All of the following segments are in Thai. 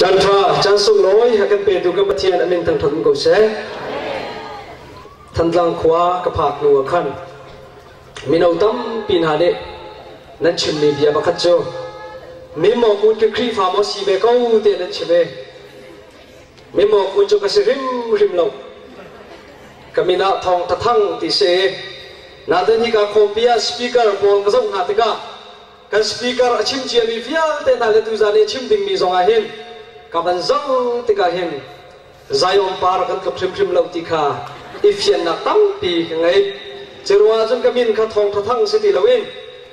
จันทราจันสุลอยหากันเปิดดูกับเทียนอเมนทังทันกูเสทันลังขวากับผักนัวขันมีนเอาตั้มปีนหาเดนั่นชิมมีเบียบักโจมีหมอกคุณคือครีฟ้ามาสีเบก้าเตนั่นชิมเบมีหมอกคุณจะกระสิริมลงก็มีนาทองตะทั้งติเสนาเดนี่ก็คอมพิวสปีกเกอร์บอลก็ส่งหาติกากันสปีกเกอร์ชิมเจียมีฟิลเตน่าเลตุจานชิมดิ่งมีสองอาหินกับมันส่งติกาหินใจอมปาร์กันกับชิมลงติกาอีฟินนักตั้มปีไงเจรวาจนก็มีนขัดทองตะทั้งสติลวิน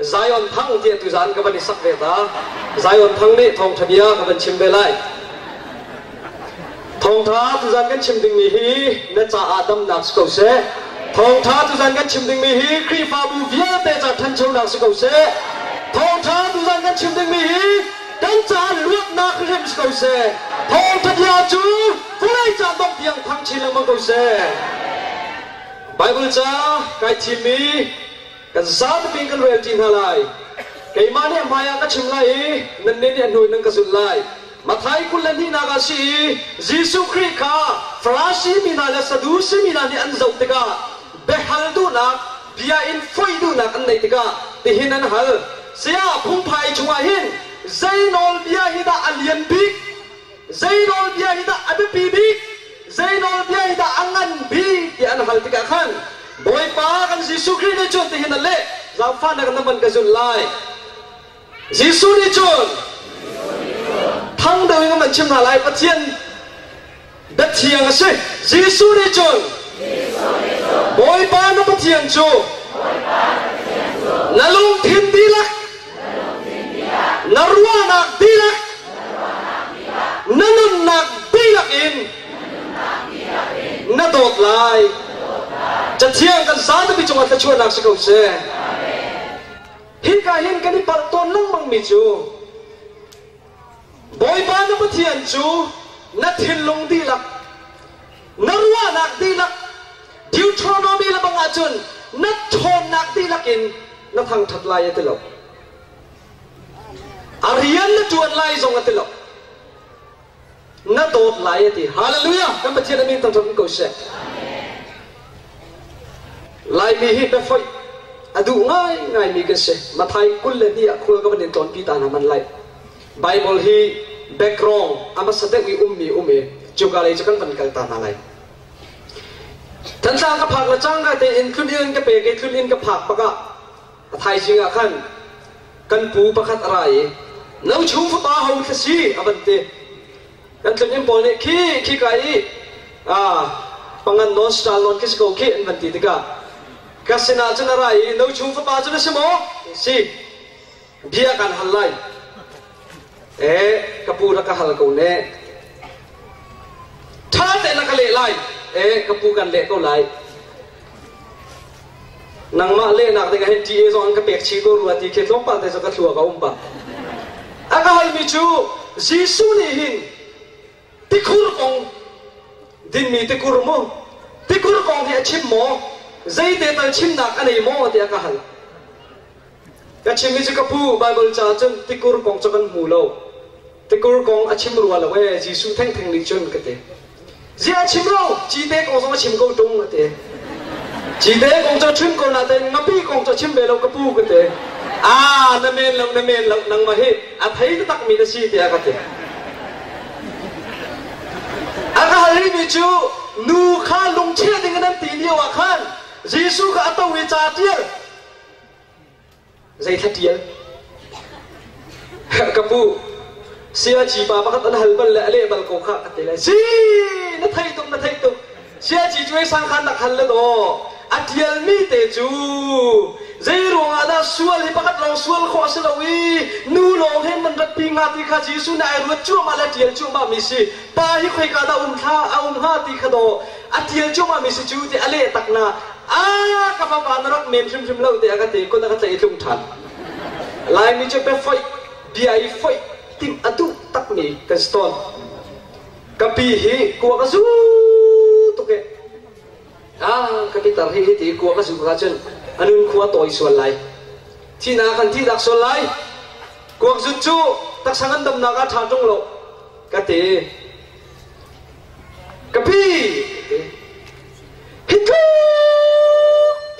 ใจอมทั้งเทียตุจานกับมันสักเวตาใจอมทั้งนี่ทองทบียกับมันชิมเบลัยทองท้าตุจานกันชิมดิ่งมีฮีนั่นจะอาดัมนักสกุลเสทองท้าตุจานกันชิมดิ่งมีฮีครีฟาบูเวียเตจะทันชาวนักสกุลเสทองท้าตุจานกันชิมดิ่งมีฮีกันจานเลือกนักเรียนสกุลเสทองทบียจูผู้ใดจะต้องเพียงทั้งชิลมังกุลเสไบเบิลจ้าไก่ทีมีกันซาดปิงกันเรียนจีนอะไรไก่มาเนี่ยมายังกันชิมไล่นั่นเนี่ยหน่วยนั่งกันสุดไล่มาไทยคุณเล่นที่นากาชียิสุคริข้าฟราชีมีนาเลสดูซีมีนาที่อันเจ้าติกาเบฮัลดูนักเบียอินไฟดูนักอันไหนติกาที่หินนั้นฮัลเสียพุ่งพายชัวหินใจนอลเบียฮิดาอัลเลียนบิกใจนอลเบียฮิดาอับปีบิกใจนอลเบียฮิดาอังงันบิกที่อันฮัลติกาขันบอยปากันยิสุคริในจุดที่หินนั้นเละลาฟันกันน้ำมันกันจุดไล่ยิสุในจุดทั้งเดินก็มันชิมหาลายปะเทียนเด็ดเทียงกันสิยิสุในจุดบอยปานปะเทียนจูนลุงทิมดีลักนรวานักดีลักนันนักดีลักอินนโดดลายจะเทียงกันซาตบิจงอัตชวนนักสกุลเสหินกาหินกันนี่ปัตตนนั่งมังมิจูบอยบ้านนับเทียนจูนัดหินลงดีลักนรวานักดีลักดิวทรอนอมีละบังอาจุนนัดทนนักดีลักอินนัดทางทัดลายติลกอาริยันนัดจวนลายทรงติลกนัดโดดลายติฮาเลลูยากันปะเทียนมีตั้งทนกุศลลายมีฮิตไฟอดูง่ายมีกันเสมาไทยกุลเลนี่คุลก็เป็นตอนปีตานามันไลไบเบิลฮีแบ็กกรองอามาสเตวิอุมมีจุกอะไรจะกันเป็นกันตานาไลท่านสร้างกับผักละจังก็แต่อินขึ้นอินก็เปกขึ้นอินก็ผักปะกะไทยจริงอะขันกันปูปะคัดอะไรน้ำชูฟ้าหาวขซีอบันเตกันจนยังปนขี้ไก่ปังงันนอนสตาร์นอนคิสโกขี้อันบันตีติกากัสนาจันอะไรน้ำชูฟ้าจันสมอสิเบียกันฮัลไลกระปูรักฮัลกูเน่ท่าแต่นักเล่ไลกระปูกันเละก็ไลนางมาเล่นักแต่ก็เห็นจีเอซอนกระเปียกชีก็รัวตีเขียนลงปะแต่จะกระชัวกับอุ้มปะอากาศมีจูจีสุนีหินติคุรกงดินมีติคุรโมติคุรกงที่ชิมโมใจเตตันชิมนักอันนี้โมที่อากาศก็ชิมมีจุกปูไบเบิลจ้าจนติคุรกงจะกันหูโลติคุรกงอาชิมรัวละเว้จีสุแท่งลิจนกันเตจีอาชิมโลจีเตกงจะมาชิมกูตรงกันเตจีเตกงจะชิมกูน่ะเตงับปีกงจะชิมเบลกระปูกันเตนั่นเมนลงนังมาเฮอาไทยก็ตักมีแต่ชีเตียกันเตอากาศรีวิจูนูข้าลงเชื่อถึงนั้นตีเดียวอ่ะขันยิสุข้าต้องวิจารณ์เดียวใจทัดเดียวกระปูเสียจีบาปะกันหันบัลเล่บัลโกข้ากันเตเลยสินัทไทยตุเสียจีช่วยสร้างขันนักขันเลยโตอัดเดียวมีเตจูใจรวงอาดาสวลให้ปะกันลองสวลขอสลาวีนูลองให้มันรัดปีงาติข้ายิสุนายรัดจู่มาแล้วเดียวจู่มามิสิป้าฮิคุยกันดาอุ้มข้าติข้าโดอัดเดียวจู่มามิสิจู่ที่อะไรตักนากับฟ้าบานรักเมมชิมเล่าเดียกันเตะคนนั้นก็ใจทุ่มทันลายมีจะเป็นไฟบีไอไฟติมอดุตักมีกันสตอนกับปีฮีกลัวกระซูตุกเอกับปีตาฮีที่กลัวกระซูกระจนอันนู้นกลัวต่อยส่วนไรที่นาคันที่ดักส่วนไรกลัวจุดจู่ตักสังกันดำนักอาชาจงโล ก็ตีกะพี่ฮิต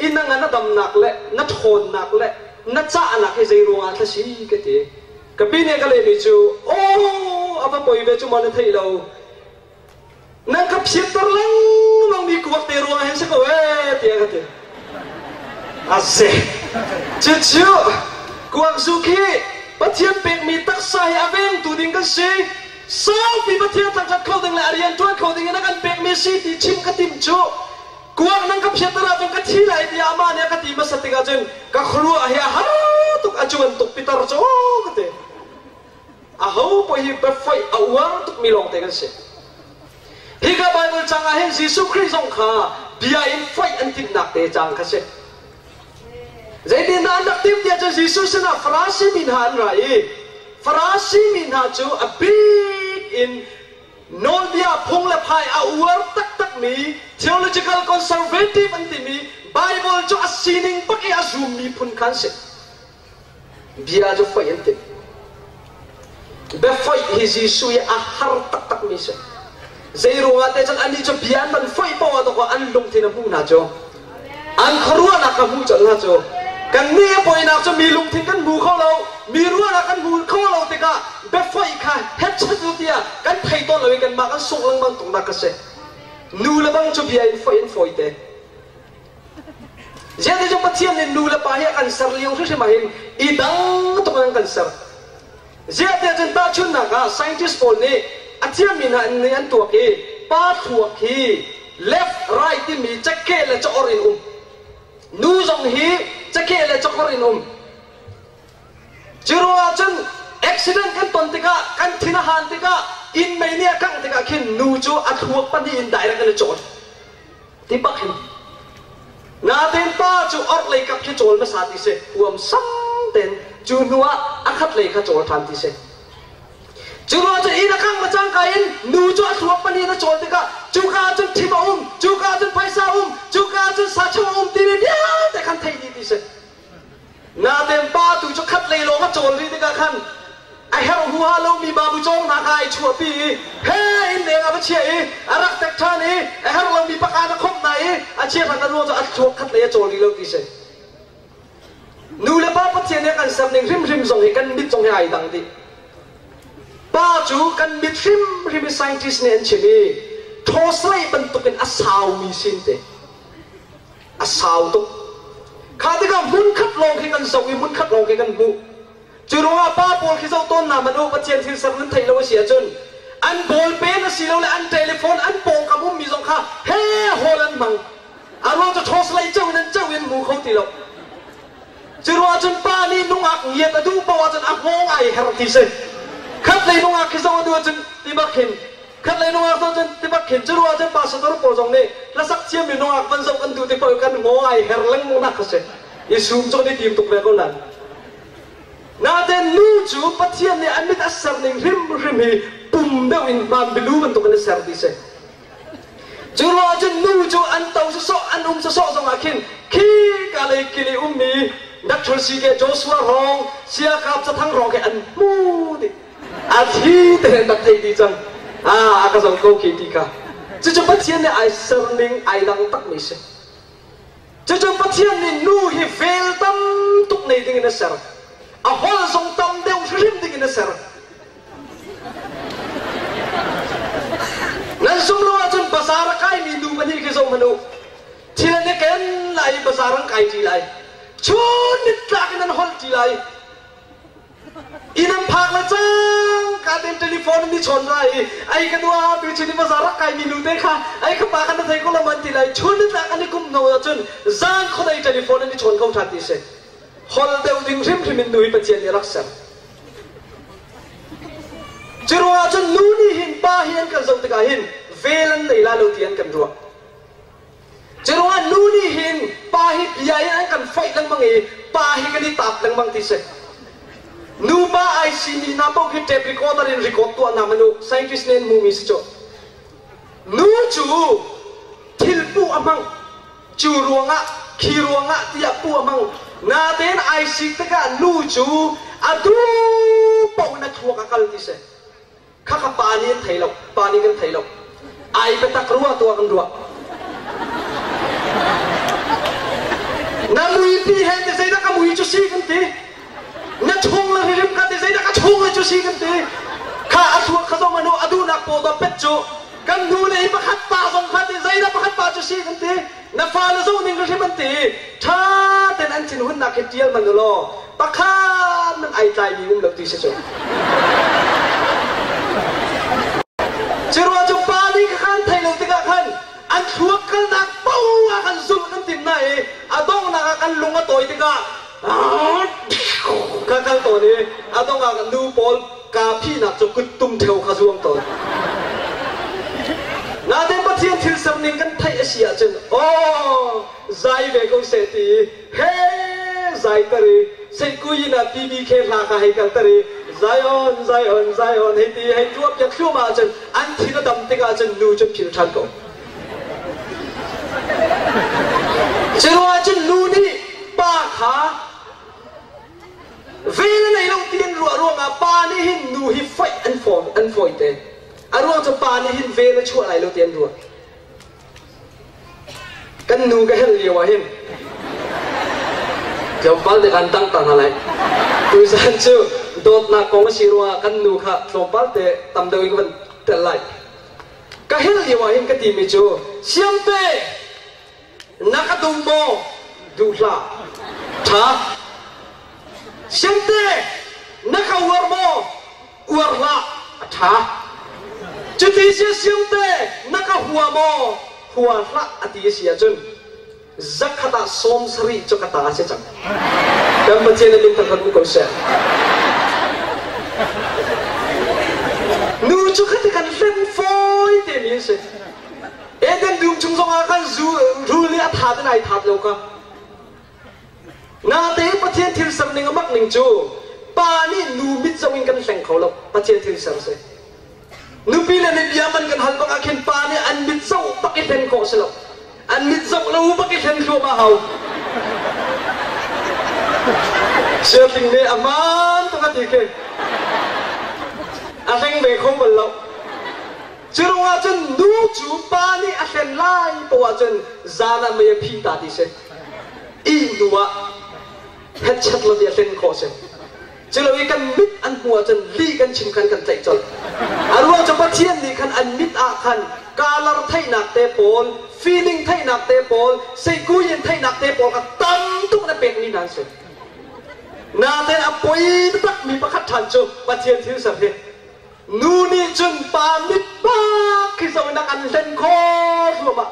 อินนังนัดดำหนักและนัดโหนหนักและนัดจ้าหนักให้ใจรัวทัศนีก็ตีกะพี่เนี่ยก็เลยมีจูโอ้อาภาพอยเวจูมันไทยเรานั่งกับเสียตร์ลังน้องมีกวกเตรัวเห็นสักเว้เตียก็ตีอาเซ่จู่ๆกวกสุขีประเทศเป็กมีตักใส่อาเวงตูดิงกันสิสาวปีประเทศต่างจากเขาดึงและอารียนตัวเขาดึงนักการเป็กมีสิที่ชิมกติมจูกวกนั่งกับเสียตระจงกติไหลที่อามาเนี่ยกติมาสติกาจนก็ครัวเฮียฮาตุกอาจวนตุกปิตารจูก็ตีอาหูไปฮิบไฟอาวร์ตุกมีลองเตกันสิฮิกาไบเบิลจังอาเห็นยิสุคริสต์ทรงข้าบียอินไฟอันติดหนักเตจังกันสิjadi nak tim dia jadi Yesus nak Farasi minhan rai Farasi minha tu a big in non dia phung le phai awar tak mi theological conservative anti mi Bible tu asining pakai azum mi pun kan se dia tu fai anti be fai Yesus ya ahar tak mi se zero ngate jan ani tu bian man fai pawa to ko an lung thina mu na jo an kharua na ka mu chal na joกันนี่ปอยนักจะมีลุงทิ้งกันบูเข้าเรามีรั้วนักกันบูเข้าเราติกะเบ็ดไฟค่ะเฮ็ดชัดดูเดียกันไทยต้นเลยกันมากันส่งลังบังตรงนักกระเสนูละบังจะเบียนไฟเตะเจ้าที่จงปะเทียนเนี่ยนูละปะเฮกันสารเลี้ยงใช่ไหมอีดังตรงนั้นกันสารเจ้าที่จงตาชุนนักไซน์ทิสต์คนนี้อาเทียนมีนะในอันตัวกี้ป้าถั่วกี้ left right ที่มีจะเกและจะอรินนูจงฮีจะเกลจะกรินจิรัวจนอุบิเหตุกันตอนติกะกันทินาหันติกะอินไม่เนี่ยกันติกะขินนูจูอัดหัวปันดีอินได้กันเลยโจทย์ที่ปักหินนาเต็นป้าจูออกเลยกับที่โจทย์มาสาธิตเสหัวมซ้ำเต็นจูนัวอัดเลยกับโจทย์ทันทีเสจูรัวจะอินกันมาจังกันนูจูอัดหัวปันดีนะโจทย์ติกะจูกาจนทิมาจูกาจนไพศาลจูกาจนสัจวตีเดียวแต่ขันไทยดีเสนาเต็มป้าตู่จะคัดเลยลงมาโจรลีติกาขันไอเฮลหัวเรามีบาบุจงนาคายชัวปีเฮ้ยเลี้ยงอาเชียอารักแตกท่านี้ไอเฮลเรามีประการคบไหนอาเชียพันธุ์รัวจะอัดชัวคัดเลยโจรลีเราดีเสนูเลป้าพัฒน์เนี่ยกันสำเนียงริมส่งให้กันมิดส่งให้ไอ้ดังดีป้าจูกันมิดริมไซน์ทิสเนี่ยเฉยโทสไลบรรทุกเป็นอาสาวมีสินเตอาสาวตุกข้าที่ก็มุนขัดลงให้กันสวีมุนขัดลงให้กันบุจูรัวป้าโบลที่เจ้าต้นนามันโอปเทียนที่สันนั้นไทยเราเสียจนอันโบลเป็นสีเราเลยอันเทเลโฟนอันโป่งกับมุมมีสองข้าเฮ้โฮลันมังอารมณ์จะโทสไลเจ้านั้นเจ้าเวียนหมูเขาตีเราจูรัวจนป้านี่นุ่งอักเยียดดูป้าจนอักงงไอเฮรติเซขัดเลยนุ่งอักที่เจ้าดูจนตีบักเห็นขัดเลยนุ่งอักจนตีบักเห็นจูรัวจนป้าสุดรูปโปรจงนี่แล้วสักเชี่ยมีนุ่งอักมันส่งกันดูตีปอยกันงงไอเฮรลังงนักเซยิ่งสูงจนได้ทีมตุกเบกนั้นนาเดนนูจูปัทยานเนี่ยอันนี้อัศร์หนึ่งริมฮีปุ่มเดวินบานบิลูมันตุกันเสร์ดีเซจูรัวจนนูจูอันเตาสโซอันสโซจงอาคินขี้กาเลยกิเลมีนักชนสีเกโจสวารองเสียกับจะทั้งรองแกอันมูดิอาทิตย์เดินตัดไทยดีจังอากาศส่งเขาคิดดีค่ะจูปัทยานเนี่ยอัศร์หนึ่งไอดังตักมิเซจูปัทยานเนี่ยนูฮีเฟลตัมตุกในดิ่งในเสร์อาฮอลส่งตำเดียวริมดิ่งในเสร์นั่นสมรู้ว่าจนภาษาไทยมีดูมันที่คือส่งมนุษย์ที่นั่นเนี่ยกันไล่ภาษาร่างกายจีไล่ชวนนิดลากันนั่นฮอลจีไล่อินันพักละจังการเดินโทรศัพท์นี่ชนไรไอ้กันว่าดูชีวิตภาษาร่างกายมีดูได้ค่ะไอ้ข้าปากันนั่นไทยก็ละมันจีไล่ชวนนิดลากันนี่กุมโนจนจางคนไอ้โทรศัพท์นี่ชนเขาทันทีเสฮอลเดวดิ่งริมที่มันดูเป็นเจียนรักษาจรัวจนนู่นหินป้าเฮียนกันส่งติกาหินเวลันในลาลูเทียนกันรัวจรัวนู่นหินป้าหินยายันกันไฟลังบังเอป้าหินกันที่ตับลังบังที่เสนูป้าไอซีนีนับเอาหินเทปรีคอร์ดรีคอร์ดตัวนามันดูไซน์ทิสเนนมูมิสโจนูจูทิลปูอมังจูรัวงะขีรัวงะที่ยาปูอมังนาเดนไอซีตะกันนูจูอดูปาวนัทหัวกัลที่เส ข้าปานี่ไทยหรอกปานี่กันไทยหรอกไอไปตักรัวตัวกันรัวน้ำมือพี่เห็นแต่ใจนักมือจุดซีกันทีนักชงเลยริมกันแต่ใจนักชงเลยจุดซีกันทีข้าอัศวข้าต้องมาโนอดูนักโปตัวเป็ดจูกันดูเลยประคัตตาสองคันแต่ใจนักประคัตตาจุดซีกันทีนักฟ้าเราส่งหนึ่งก็ใช่มันตีถ้าแต่อันจินหุ่นนักเจียลมันก็รอประคัตมันไอใจมีอุ้มหลักตีเสียจเชื่อว่าจะปานี่ขันไทยเราติดกันอันชัวกันนักปูกันสุ่มกันติดไหนอาต้องนักกันลุงก็ต่อยติดกันกันตัวนี้อาต้องนักดูบอลกาพี่นักจะกุดตุ้มเทวขจวงตัวนาเดบัตเทียนทิลสำนึกกันไทยเอเชียจนโอ้ใจเวกุเสตีเฮ้ใจตรีเซกุยนาทีวีเคลาคาให้กันตรีใจอ่อนให้ตีให้จวบยักษ์ชั่วมาจนอันที่ระดับติกาจนนูจนผิวชันก็เชื่อว่าจนนูนี่ป้าขาเวลาในโรงเรียนรัวๆป้านี่หินนูหิไฟอันฟอยเตอารมณ์จะป้านี่หินเวลาชั่วอะไรโรงเรียนรัวกันนูก็เห็นเรียวหินเจ้าป้าจะกันตั้งตันอะไรคุยสันจูโดดนักกองศิรัวกันนูค่ะสมป้าเตะตำเดินกันแต่ไรก็เห็นเรียวหินก็ตีมิจูเสียงเตะนักดูโมดูละท่าเสียงเตะนักวัวโมวัวละท่าจุดที่เสียงเตะนักหัวโมหัวละอดีตเสียจนจักขตาสมสรีจักขตาเสียจังแต่เมื่อเจนลิมตั้งกันบุกเสียนูจักขตากันเล่นฟอยเต็มยิ่งเสียเอ็งดูจุงสงอากันรู้เลี้ยถาดไหนถาดโลกะนาเตะประเทศที่สำเนียงมักหนึ่งจูป่านี่นูมิดจะวิ่งกันแข่งเขาแล้วประเทศที่สำเนียงนูปีนั้นเนี่ยมันกันหันบักอาเคนป่านี่อันมิดเจ้าปักเอ็นโคสแล้วอันมิดเจ้าเราปักเอ็นชัวมาเฮาเชื่อติงเนี่ยอามันต้องกันดีแค่อาเซงเบคงบนเราเชื่อว่าจนนูจูป่านี่อาเคนไล่ตัวจนจานาไม่พิมตาดิเซอีนัวเฮ็ดชัดเราเดียเล่นโคเซเจ้าเราอีกันมิดอันหัวจนลีกันชิมกันกันใจจนอารมณ์จะประเทียนนี่คันอันมิดอาคันกาลาไทยนักเตะบอลฟีลิ่งไทยนักเตะบอลเซกุยินไทยนักเตะบอลกันตั้มทุกนั้นเป็นนี่นั่นเสนาเตะอปอยตักมีประคัตทันจูประเทียนที่สักเหนูนี่จนปามิดบ้าคือสมัยนักอันเล่นโคตรมา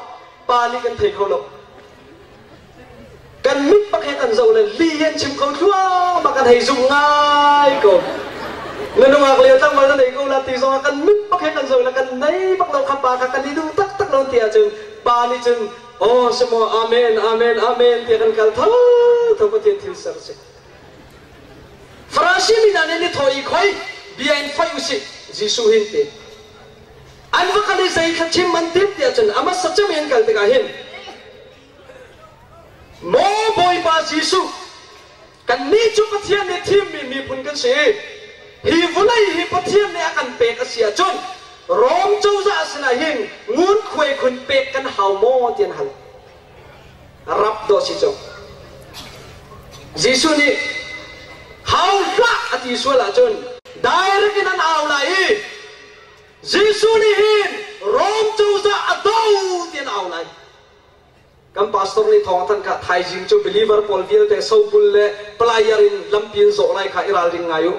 ปานี่กันเทเขาลงกันมิดปักให้กันเจ้าเลยลีเห็นชิมเขาทั่วมากันให้สุ่มง่ายก็เงินมาเกลียตั้งมาตั้งแต่กูลาตีสองกันมิดปักให้กันเจ้าแล้วกันไหนปักเราขับปากกันดีดูตักเราเตียจึงปานี่จึงโอ้สมออาเมนเตียกันกันทั้งประเทศที่สักดิ์ฟราชิมินันนี่ถอยคอยเบียนไฟอุสิจิสุหินเตอันว่ากันได้ใจขัดชิมมันติดเตียจึงอามาสัจจะเมียนกันติกาหินโมบอยบาจิสุกันนี่จุกเทียนในทีมมีพุนกันสิฮีฟุไลฮีปเทียนในอาการเปกเสียจนร้องเจ้าจะสนาหิงงุนคุยคุณเปกกันหาวโมเตียนหันรับโดสิจงจิสุนี่หาวละอติสุละจนได้รักินันเอาไหลจิสุนี่หินร้องเจ้าจะอดาวเตียนเอาไหลกัมพาสตอร์นี่ทองท่านข้าไทยจิงจูบิลีเวอร์พูลวิลเตโซบุลเล่ปลายรินลัมพินโซไลข้าอิราลิงไงอยู่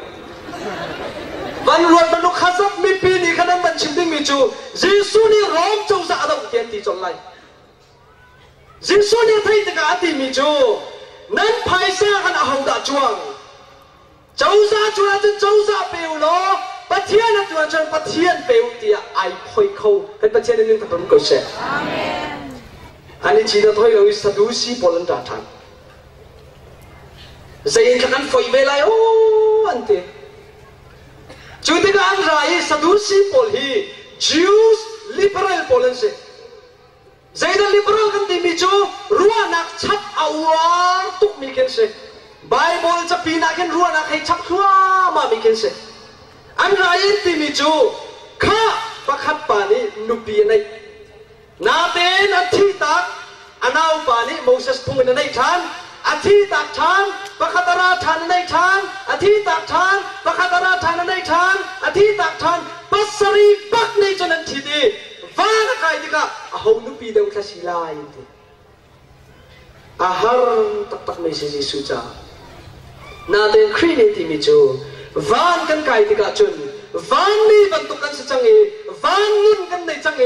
วันรวดบรรลุข้าศึกมีปีนี้ขณะมันชิมดิ้งมีจูจิสุนี่ร้องเจ้าจะอดาวเตียนตีจนไลจิสุนี่ไทยตะกาตีมีจูนั้นภายซ่ากันอาหงดาจวงเจ้าจะจวนจนเจ้าจะเปลวล้อปะเทียนจวนจนปะเทียนเปลวเตียไอคอยเขาเป็นปะเทียนนึงทำเป็นกุศลอันนี้จีนถอยเราสะดุสีบอลันดาทันใจเย็นกันไฟเวลาโอ้อันเตจุดที่การรายสะดุสีบอลฮีจิวส์ลิเบอรัลบอลันเซใจเย็นลิเบอรัลกันที่มีจูรัวนักชัดเอาวาตุกมีกันเซไบเบิลจะปีนักเห็นรัวนักให้ชัดรัวมามีกันเซอันรายที่มีจู ข้าประคัดป่านี้นุปีในนาเตนอธิตากอนาวป่านี้โมเสสพุ่งในฉันอธิตากฉันประคัตราฉันในฉันอธิตากฉันประคัตราฉันในฉันอธิตากฉันปัสรีปักในจนันทีดีฟ้านักไก่ดิกะเอานุปีเดวคลาสิลายดีอาหารตักไม่ใช่จิสุจ้านาเดนครีเนติมิจูวานกันไก่ดิกะจุนวานนี้บรรทุกกันสังเอวานนุ่นกันในจังเอ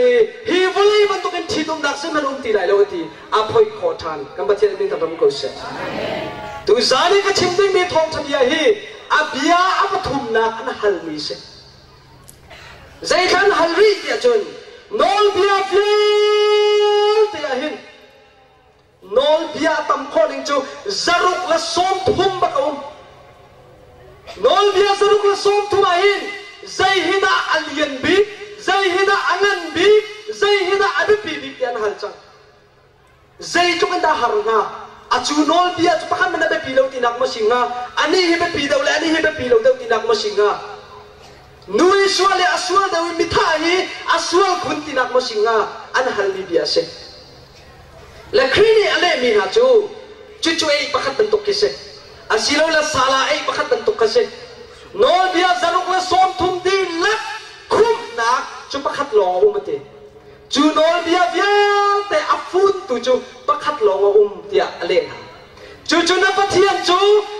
ฮีวลีบรรทุกกันที่ตรงดักเส้นมันตีไหลโลกที่อาพอยขอทานกันบัดเจ็บเป็นทำกุศลดูซาลีก็ชิมด้วยมีทองทำยาฮีอาบิยาอาปฐุมนาอันฮัลมีเสใจขันฮัลรีเดียจุนนอลบิยาฟิลเตียหินนอลบิยาตั้มคนหนึ่งจูจารุกละสมทุ่มบักอุ้มนอลบิยาจารุกละสมทุ่มหินใจฮิดาอัลยันบีใจฮิดาอังันบีใจฮิดาอับบีบียันฮัลจังใจจุกันดาฮาร์นาอาจูนอลบิยาจุปะขันมันแบบปีเราตีนักมาสิงห์อันนี้ฮิแบบปีเราและอันนี้ฮิแบบปีเราเดาตีนักมาสิงห์นุยสวาเลอสวาเดวิมิท่าฮีอสวาคุณตีนักมาสิงห์อันฮัลลีบิยาเซและครีนี่อะไรมีหาจูจู่ๆไอ้ปะขันเป็นตุกกิเซอาศิโลและซาลาไอ้ปะขันเป็นตุกกิเซนอลบิยาจารุกและสมทุมดีลักคุ้มนักจูปะขัดหลงมันเตจูนอลบิยาเบียแต่อัฟฟุนตูจูปะขัดหลงเตียอะไรฮะจู่ๆนับเทียนจู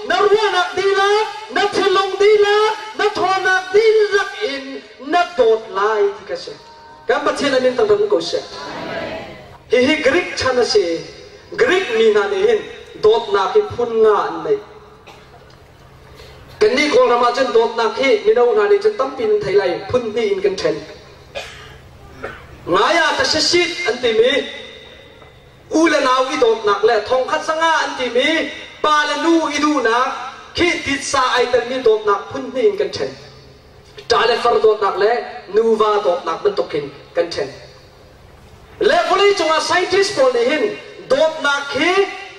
นับว่านักดีละนับเทลงดีละนับทอนักดีลักอินนับโดดไล่ที่กษัตริย์การบัดเทียนนั้นตั้งแต่กุศลฮีกรีกชนะเสกรีกมีนาเห็นโดดนักพุ่นงานในกันนี่คนเรามาจนโดดนักที่มีเราหนานี่จะตั้มปีนไทยไลพุ่นนี่อินกันเทนงายาแต่ชิดอันที่มีอูเลนาวิโดดนักและทองคัดสังอันที่มีปาเลนูอิดูนักคิดติดสาไอแต่มีโดดนักพุ่นนี่อินกันเทนจ่าเลฟาร์โดดนักและนูวาโดดนักมันตกินกันเทนและคนที่จงอาศัยที่สปอร์ตเห็นโดดนักที่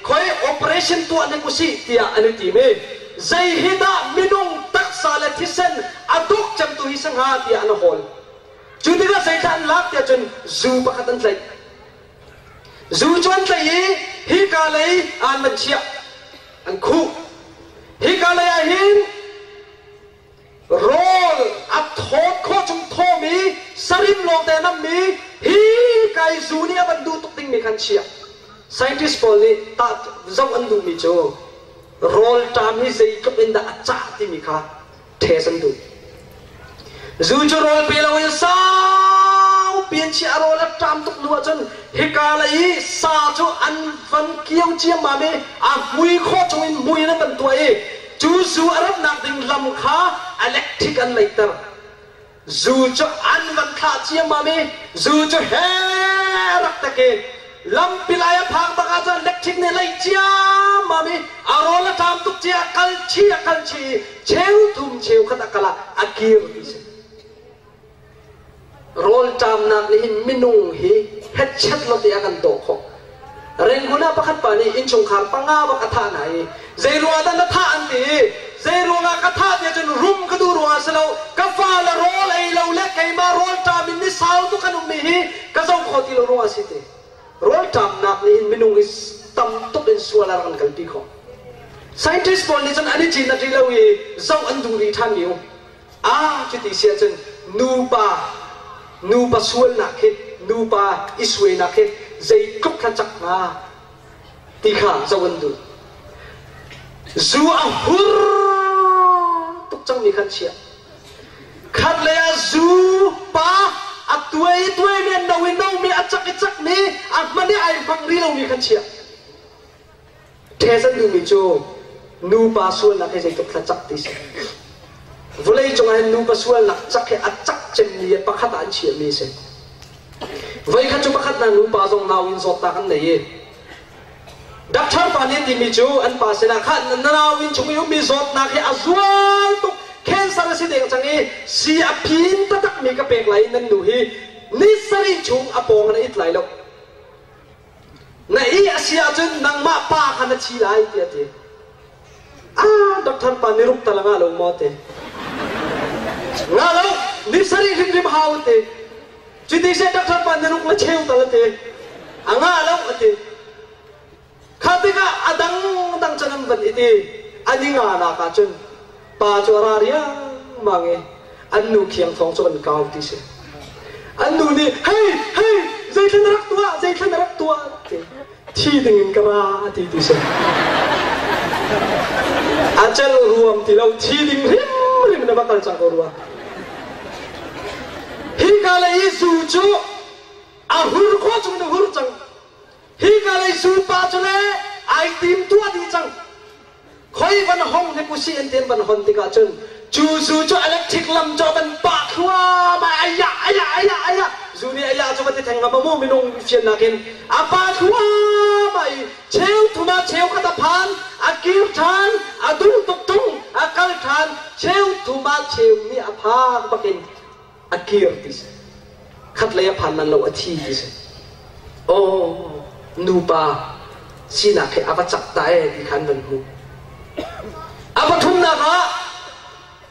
คอยโอเปอเรชั่นตัวนี้กุศิเตียอันที่มีใจฮิดามินุงตักซาเลทิเซนอดุกจำตุฮิสังหาเตียอันฮอลจุดที่เราใส่ท่านลักเตียจนจูปะขัดอันใจจูจวนใจฮิกาเลยอันมันเชียอันคู่ฮิกาเลยหินโรลอัดทอดโคจงโทมีสริมลงแต่น้ำมีฮิกายจูนี่อันดูตุกติงมีขันเชียไซน์ติสพอลีตัดจงอันดูมีโจโรลตามฮิเซย์ก็เป็นดาจ่าที่มีค่าเทสันดูจูจูโรลเปล่าอย่างสาวเปลี่ยนเชียโรลตามตุกนัวจนฮิกาเลยสาจูอันฟันเกี่ยวเจียมาเมอามุยโคจงอินมุยนั่นเป็นตัวจูอารับนักดิ่งลำค้าอิเล็กทริกอันไลเตอร์จูอันฟันขาเจียมาเมจูเฮรักตะเกลำปิลายพักตะกาจะเล็กทิ้งในไลเจียมามีอารมณ์ตามตุกเจียกัลชีเชวทุ่มเชวขัดกะลาอากีรดิสโรลจามนักนี่มินุงฮีเฮ็ดชัดเราเตียกันโตขอเร่งกุน่าประคัดปานีอินชงขานปังอาบักท่าไหนเจรัวดันท่าอันตีเจรัวงากท่าเดียจนรุมกระดูรัวเสลาวกฟ้าละโรลไอเราเล็กไอมาโรลจามินนิสาวตุกันอุมีฮีกระเจ้าขอที่เรารัวสิเตโรลจามนักนี่มินุงอิสตั้มตุกอินสวาลารันกัลปีขอไซน์ทิสปอนนี่จนอันนี้จีนนักที่เราเจ้าอันดูรีท่านอยู่จุดที่เสียจนนูปาสวนนักเหนูปาอิสเวนักเหใจกรุบขจักมาตีข้าเจ้าอันดูจูอาหุรตุกจังมีขันเชียขัดเลยจูปาอัดตัวเนี่ยนาวินนามีอัดจักนี่อัดมันนี่ไอ้ฟังรีเรามีขันเชียเทสันดูมิโจนูปาสวนนักใจกรุบขจักติสวันนี้จงให้นูปาสวนนักจักให้อัดจักเจนนี่ปักขัดอันเชียมีเสไว้ขัดจุปักขัดนั้นนูปาจงนาวินสอดตากันเลยดักทอร์ปานี่ที่มิโจอันปาเสนาขัดนาวินชงยุมีสอดนักให้อาจวนตุกแค่สารสิเดงจังนี้เสียพินตะตักมีกระเปกไหลนั่นดูฮีนิสริชุงอปองนั่นอิดไหลลกในอาเซียจนนังมาป้าขันชีไลเดียดีดักทอร์ปานี่รุกตะละงาลงมอเตงาลง ni sari rim haute chiti se dak thap pan nuk la cheu talate anga lau ate khatika adang dang chanam ban ite aninga na ka chun pa choraria mange annu khiang thong chon kaw ti se annu ni hey zai thlan rak tua thi ding kara ti ti se achal ruam ti lau thi ding rim na bakal chang ko ruwa hi kala isu chu ahur ko chung na hur chang hi kala isu pa chule ai tim tua di chang khoi ban hong ne pusi en ten ban hon ti ka chun chu su cho electric lam cho ban pa khwa ma aya zuni aya cho ban ti thang ma mo minong fian na ken apa khwa mai cheu thuma cheu kata phan akir than adung tuk tung akal than cheu thuma cheu ni apha bakin akir tis khat le phan nan lo athi tis o nu pa sina ke ava chak ta e di khan ban hu ava thum na ka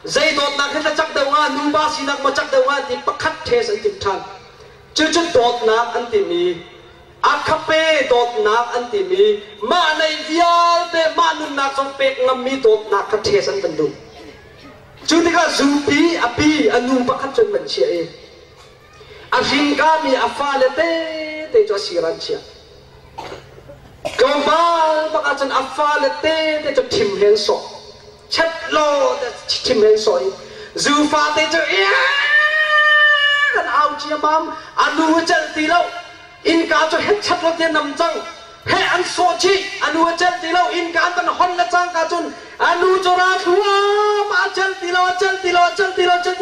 zai dot na khe chak da wa nu ba sinak ma chak da wa ti pakhat the san tim than chu dot na an ti mi akhape dot na an ti mi ma nei vial te ma nun na song pek ngam mi dot na kha the san ban du chu ti ka zu pi api anu pakhat chon man chia e a hin ka mi afa le te cho siran chia Gambal baka chan afal te cho tim hen so chat lo te tim hen so zu fa te cho kan au chia mam anu chal ti lo in ka cho het chat lo te nam chang he an so chi anu chal ti lo in ka tan hon la chang ka chun anu cho ra thua ma chal ti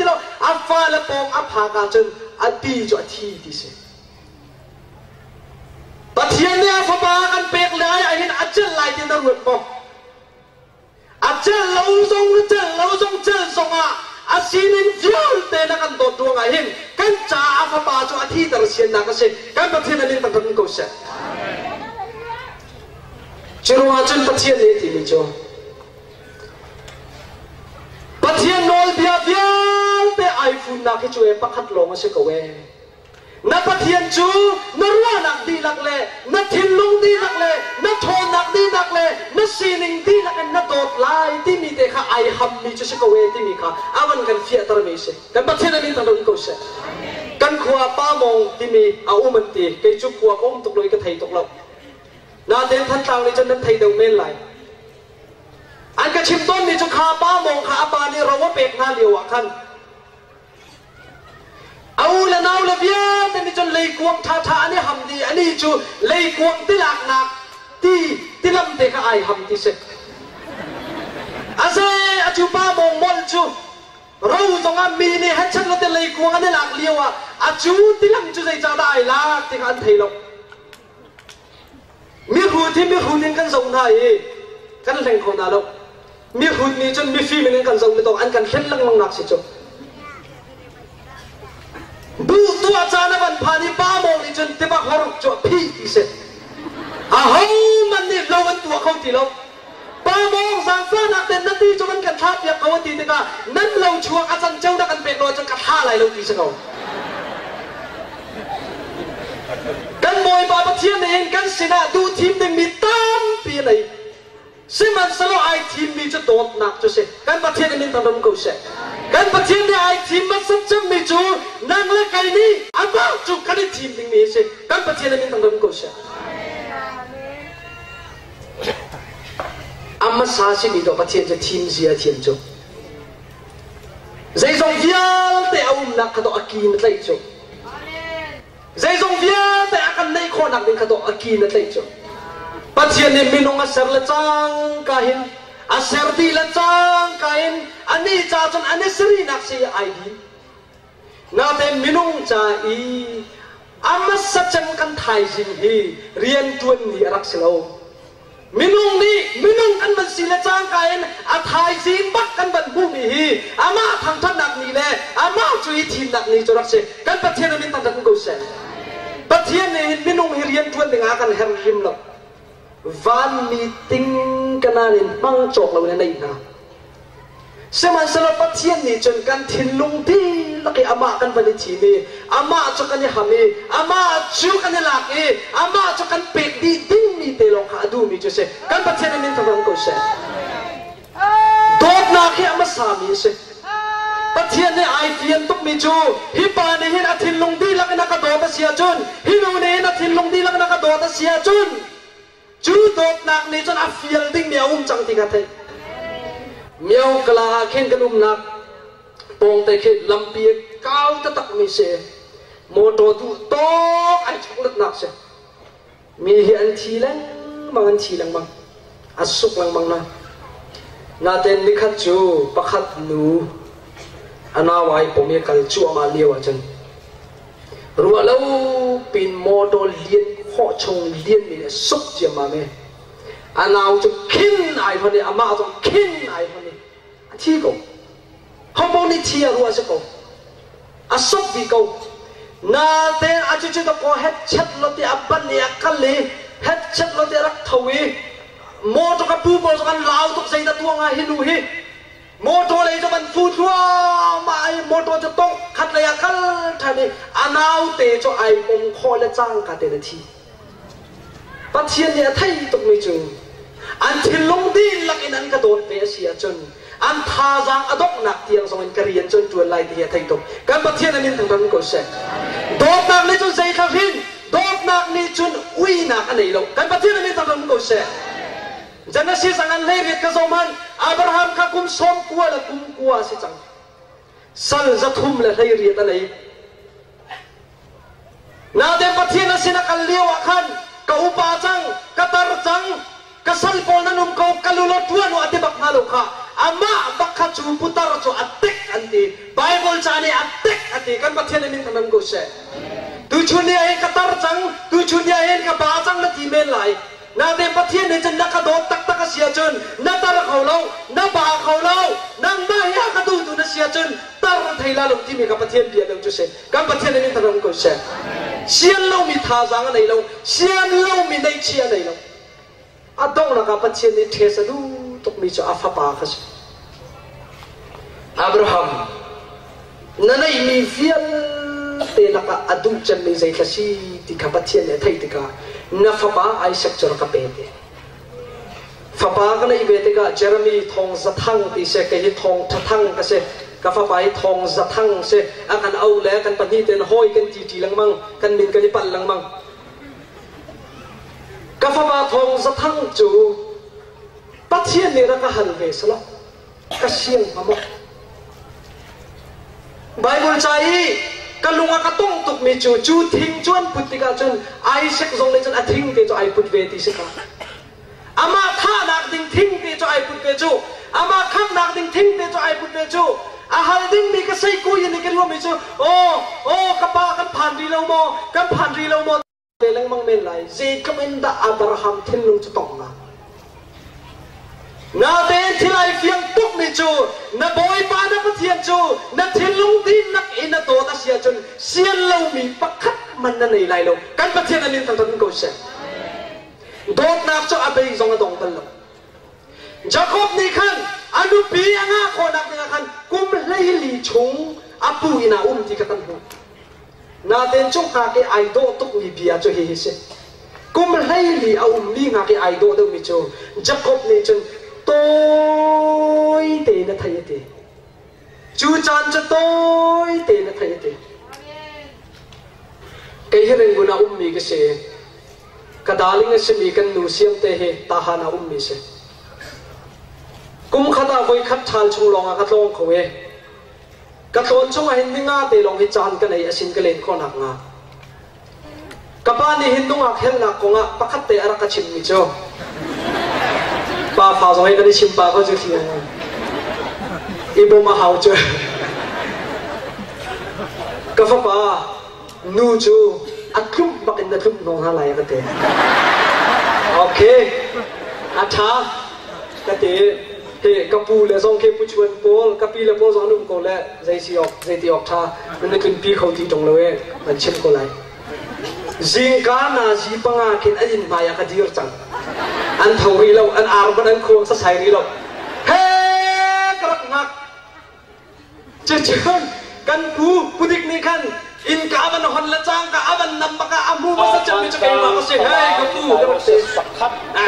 lo afal pong apha ka chun ati cho thi ti se Pathian ni apa kan pek lai ahin ajal lai ti darut mo ajal lau song asinin fiol te na kan dot duang ahin kan cha apa pa cho athi dar sian na ka se kan pathian ni tan tan ko se chiru ajal pathian ni ti mi cho pathian nol bia fiol te iPhone na ke chu e pakhat long se ko we na pathian chu na ruwa nak di lak le na thinlung di lak le na thon nak di lak le na sining di lak na dot lai ti mi te kha ai ham mi chu se ko we ti mi kha awan kan fia tar me se kan pathian ni tan dong ko se kan khwa pa mong ti mi a uman ti ke chu khwa kom tuk loi ka thai tuk lo na den than tang ni chen nan thai dong men lai an ka chim ton ni chu kha pa mong kha pa ni ro wa pek na liwa khan Au la bia ni chon lei kuang tha ani ham di ani chu lei kuang ti lak nak ti lam te kha ai ham ti se ase achu pa mong mol chu ro zonga mi ni han chat lo te lei kuang ani lak liwa achu ti lam chu zai cha dai la ti kan thei lo mi hu nin kan zong na e kan leng kho na lo mi hu ni chon mi fi min kan zong mi to an kan hlen lang mang nak si chu bu tua chana ban phani pa mong ni chun te ba horok cho phi ti se a ho man ni lo wan tua khau ti lo pa mong sang sa nak ten na ti cho man kan thap ya khau ti te ka nan lo chuak a chan chau da kan pek lo chon ka tha lai lo ti se ko kan moi ba ba thian nei kan sina du thim ding mi tam pi nei seman salo ai thim mi cho dot nak cho se kan ba thian ni tan dom ko se kan pathian ni ai thim ma sat cham mi chu nang le kai ni aba chu kan thim ding mi se kan pathian ni tang dom ko se amma sa si mi do pathian je thim zia thim chu zai zong vial te aum nak ka do akin tlai chu zai zong vial te akan nei kho nak ding ka do akin tlai chu pathian ni minong asar la chang ka hin aser di la chang kain ani cha chon ani sri nak si id na te minung cha i amma sacham kan thai jin hi rian tuan ni rak selo minung kan ban si la chang kain a thai jin bak kan ban bu mi hi ama thang than nak ni le ama chui thin nak ni cho rak se kan pathian ni tan tan ko se pathian ni minung hi rian tuan nga kan her rim lo van meeting kananin mang chok lo na nei na seman sala pathian ni chon kan thin lung ti laki ama kan bani chini ama cho kan hami ama chu kan laki ama cho kan pek di ding mi te long kha du mi chu se kan pathian min thang ko se dot na khi ama sami se pathian ne ai fian tuk mi chu hi pa ne hin athin long di lak na ka do ta sia chun hi no ne hin athin long di lak na ka do ta sia chun chu dot nak ni chun a fial ding mia chang ti ka thai miao kala khen kan nak pong te khe lampi cao ta tak mi se moto tu to ai chuklat nak se mi hi an thi lang mang asuk lang mang na ten ni khat chu pakhat nu anawai pomi kal chu ama lewa chan ruwa lo pin moto lien kho chong lien mi suk che ma me anaw chu khin ai phani ama chu khin ai phani thi ko hom ni thi ruwa se ko asuk bi ko na ten a chu chu to ko het chat lo ti aban ni akali het chat lo ti rak thawi moto ka pu bo kan lao tok sei ta tuanga hinu hi moto le cho ban fu thua mai moto cho tong khat le akal thani anau te cho ai om kho le chang ka te thi pathian ne thai tok mi chu an thil long di lak in an ka dot ve sia chun an tha jang adok nak tiang song in karian chun tu lai ti thai tok kan pathian anin thang thang ko se dot nak le chu sei kha hin dot nak ni chun ui nak anei lo kan pathian anin thang thang ko se Genesis angan lerit ka zoman Abraham ka kum som kuwa la kum kuwa si chang sal zathum la thai ri ta nei na de pathian sina kal liwa khan ka upa chang ka tar chang ka sal pol nanum ko kalulo tuan wa te bak nalo kha ama bakha chu putar chu atek anti bible chani atek ati kan pathian min thanan go se tu chunia he ka tar chang tu chunia he ka ba chang na ti men lai na de pathian ne chen na ka do tak tak sia chun na tar khau lo na ba khau lo nang ma ya ka tu tu na sia chun tar thai la lom ti mi ka pathian bia lo chu se kan pathian ne thanan ko se sian lo mi tha jang nei lo sian lo mi nei chia nei lo adong na ka pathian ne the sa du tok mi chu afa pa kha Abraham na nei mi fial te na ka adu chan mi zai khasi ti ka pathian ne thai ti ka na fapa Isaac chor ka pete fapa ka na ibete ka Jeremy thong zathang ti se ka hi thong thathang ka se ka fapa hi thong zathang se akan au le kan pani ten hoi kan ti lang mang kan min kan pal lang mang ka fapa thong zathang chu pathian ne ra ka hal ve sala ka siang amo Bible chai kalunga katong tuk mi chu thing chuan putika chun Isaac zong le chun a thing te cho ai put ve ti se ka ama tha nak ding thing te cho ai put ve chu ama khang nak ding thing te cho ai put ve chu a hal ding mi ka sei ku yin ni kan lo mi chu o ka pa kan phan ri lo mo te lang mang men lai Jacob in da Abraham thin lung chu tong na ten thilai fiang tuk mi chu na boy pa na pathian chu na thilung din nak ina to ta sia chun sian lo mi pakhat man na nei lai lo kan pathian anin tang tang ko se dot nak cho abai zong adong tal lo Jacob ni khan anu pi anga ko nak ni khan kum lei li chung apu ina ti ka tan ho na ten chung ka ke ai do tuk mi bia cho hi se kum lei li li nga ke ai do do mi chu Jacob ni chun tôi te na thai te chu chan cha tôi te na thai te cái hiện guna mi cái se ka daling se mi kan nu siam te he ta hana mi se kum khata voi khat thal chung longa ka tlong khoe ka tlon chung a hin ninga te long hi chan ka nei asin ka len khon hak nga ka pa ni hindunga khel na ko nga pakhat te ara ka chim mi cho ba phao rồi cái đi chim ba có chữ gì ibu mà hào chưa cái pháp ba nu chú ăn cướp bắt in cướp nong hà lại cái thế ok ăn thà cái thế thì cái pu là dòng cái pu chuan pol cái pi là pol dòng nung cô là dây ti học thà nên cái pi khâu ti trong lối mình chim cô lại riêng cá na gì bằng à cái anh mà ya cái điều chẳng anh thầu ri lâu anh arban anh khuông sa sai ri lâu he các ngạc chứ กันผู้ดิกนี่กันอินกาบันหันละจางกาบันนำปากาอามูมาสัจจะมีจะเกี่ยวมาก็เสียให้กับผู้เดี๋ยวเสียสักขัดนั่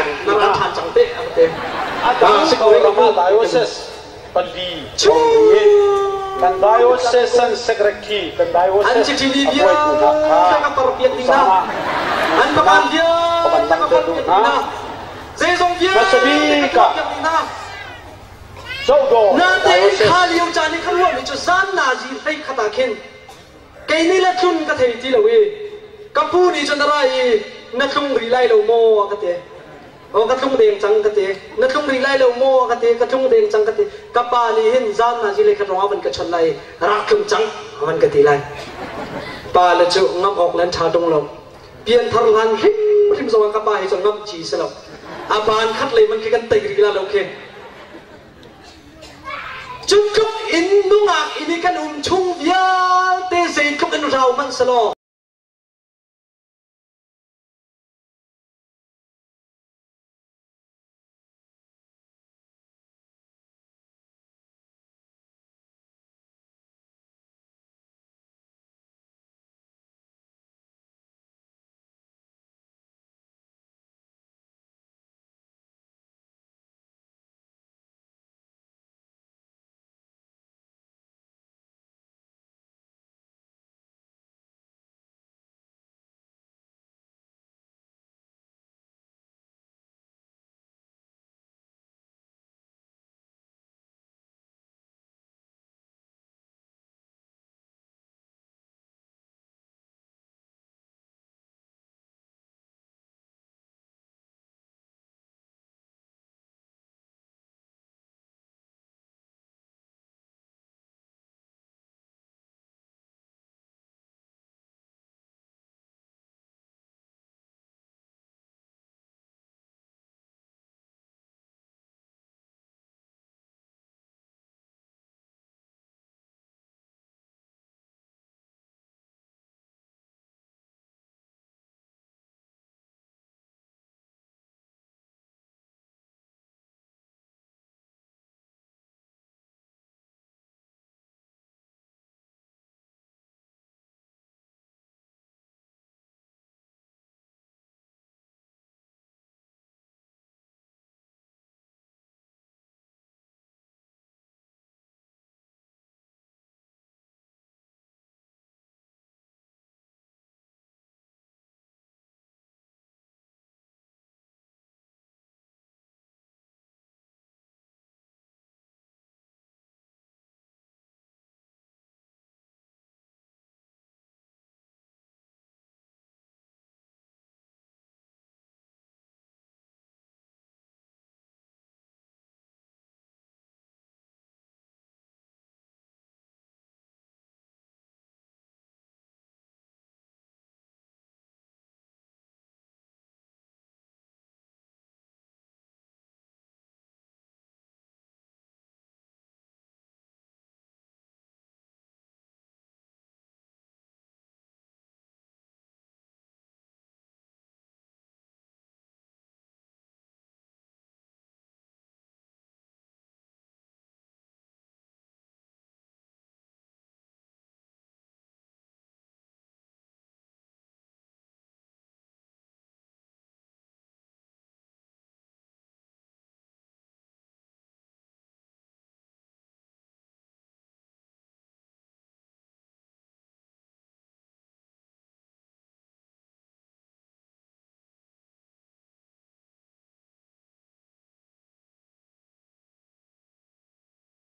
งทานจังเตะอะไรเตะสิกเอามาไดโอเซสปลีชูกันไดโอเซสสันเซกรคีกันไดโอเซสอันจิตวิญญาณกับปรเปียตินาอันประการเดียวกับปรเปียตินาเซซงเดียวกับปรเปียตินานาเตะข้าเลี้ยวจานี่ข้ารู้ว่ามีจุดสั้นนาจีให้ขตาเข็นไกนี่ละชุนก็เทวิตีละเวกับผู้นี้จนอะไรนักลุงรีไล่เราโม่ก็เตะโอ้กัดลุงเดียงจังก็เตะนักลุงรีไล่เราโม่ก็เตะกัดลุงเดียงจังก็เตะกับป่านี่เห็นจานนาจีเลยขัดร้องมันก็ชนไล่รักลุงจังมันก็ตีไล่ป่าละจุงับออกเล่นชาดงเราเปลี่ยนทารลันริมสว่างกับป่าให้จนงับจีสลับอาบานคัดเลยมันคือกันตีกีฬาเราเข็นจุกอินนุ่งอักอินิกันชุ่งยาเตเซนคุกอินเรามันสโล